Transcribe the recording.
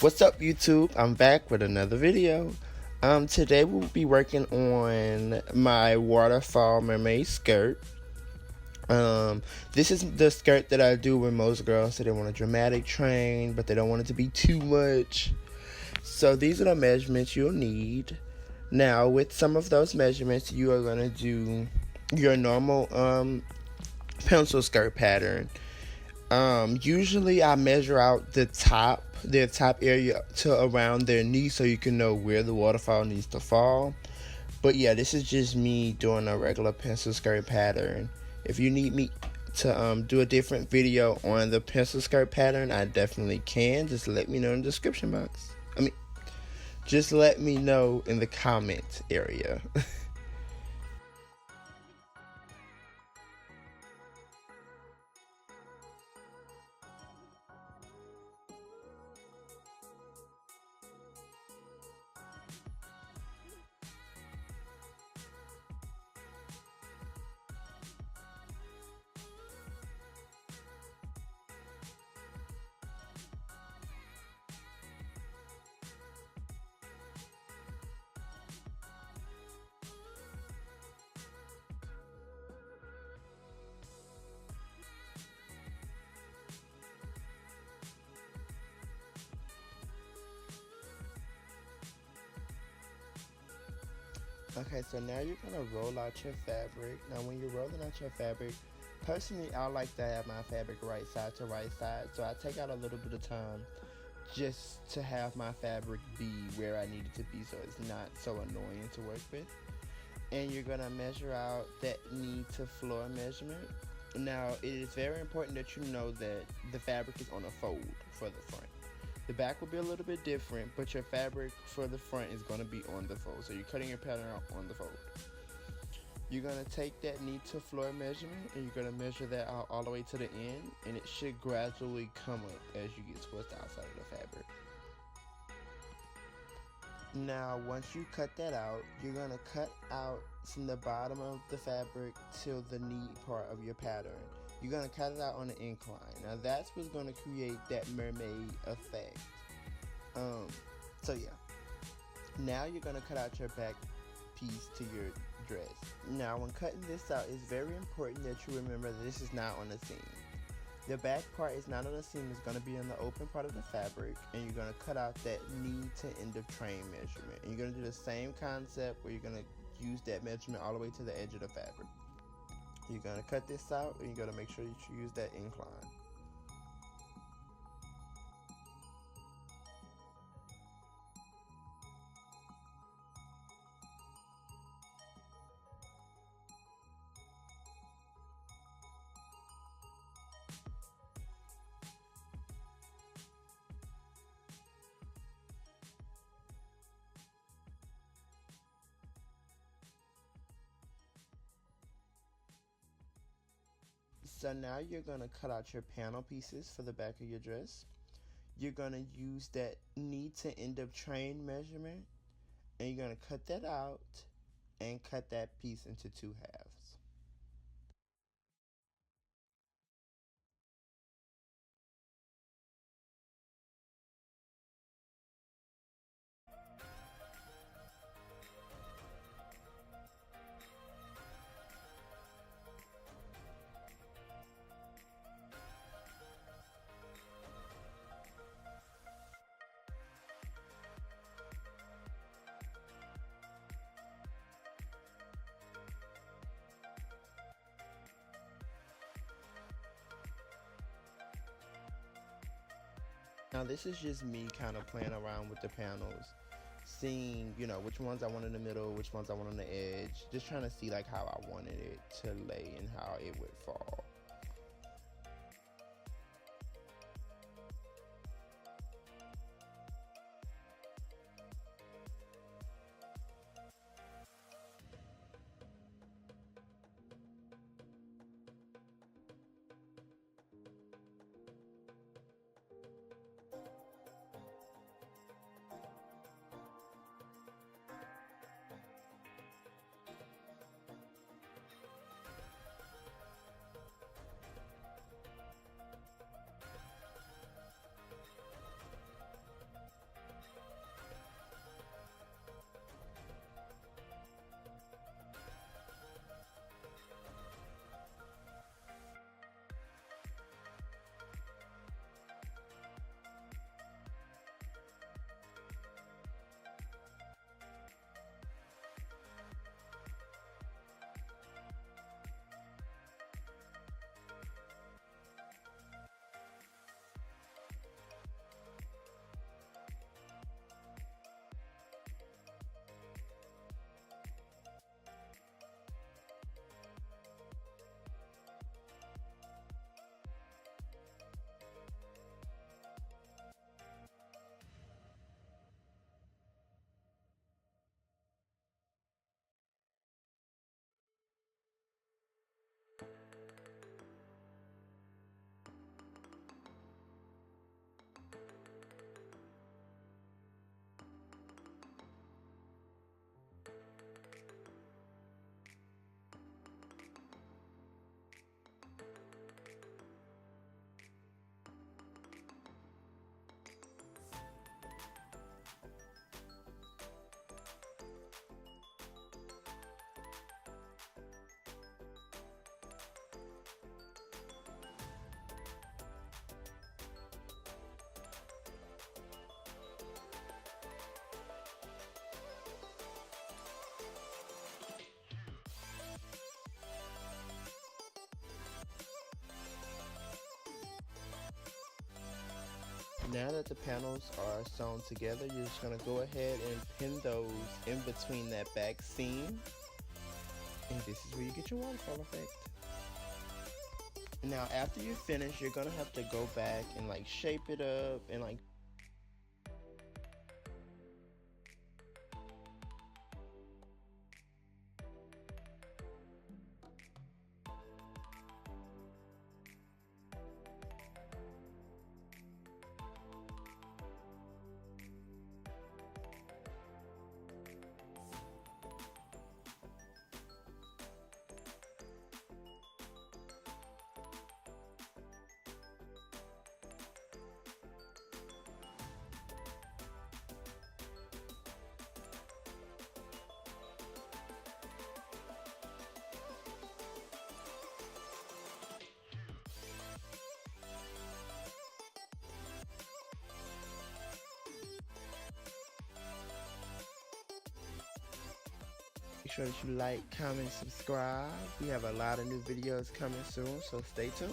What's up, YouTube? I'm back with another video. Today we'll be working on my waterfall mermaid skirt. This is the skirt that I do with most girls, so they want a dramatic train, but they don't want it to be too much. So these are the measurements you'll need. Now, with some of those measurements, you are gonna do your normal pencil skirt pattern. Usually I measure out their top area to around their knee so you can know where the waterfall needs to fall. But yeah, this is just me doing a regular pencil skirt pattern. If you need me to do a different video on the pencil skirt pattern, I definitely can. Just let me know in the description box. Just let me know in the comment area. Okay, so now you're gonna roll out your fabric. Now when you're rolling out your fabric, personally I like to have my fabric right side to right side. So I take out a little bit of time just to have my fabric be where I need it to be so it's not so annoying to work with. And you're gonna measure out that knee to floor measurement. Now it is very important that you know that the fabric is on a fold for the front. The back will be a little bit different, but your fabric for the front is going to be on the fold. So you're cutting your pattern out on the fold. You're going to take that knee to floor measurement and you're going to measure that out all the way to the end, and it should gradually come up as you get towards the outside of the fabric. Now once you cut that out, you're going to cut out from the bottom of the fabric to the knee part of your pattern. You're going to cut it out on an incline. Now that's what's going to create that mermaid effect. So yeah. Now you're going to cut out your back piece to your dress. Now when cutting this out, it's very important that you remember that this is not on the seam. The back part is not on the seam, it's going to be on the open part of the fabric, and you're going to cut out that knee to end of train measurement. And you're going to do the same concept where you're going to use that measurement all the way to the edge of the fabric. You're going to cut this out and you're going to make sure that you use that incline. So now you're going to cut out your panel pieces for the back of your dress. You're going to use that knee to end of train measurement, and you're going to cut that out and cut that piece into two halves. Now this is just me kind of playing around with the panels, seeing, which ones I want in the middle, which ones I want on the edge, just trying to see like how I wanted it to lay and how it would fall. Now that the panels are sewn together, you're just going to go ahead and pin those in between that back seam. And this is where you get your waterfall effect. Now after you finish, you're going to have to go back and like shape it up and like make sure that you like, comment, subscribe. We have a lot of new videos coming soon, so stay tuned.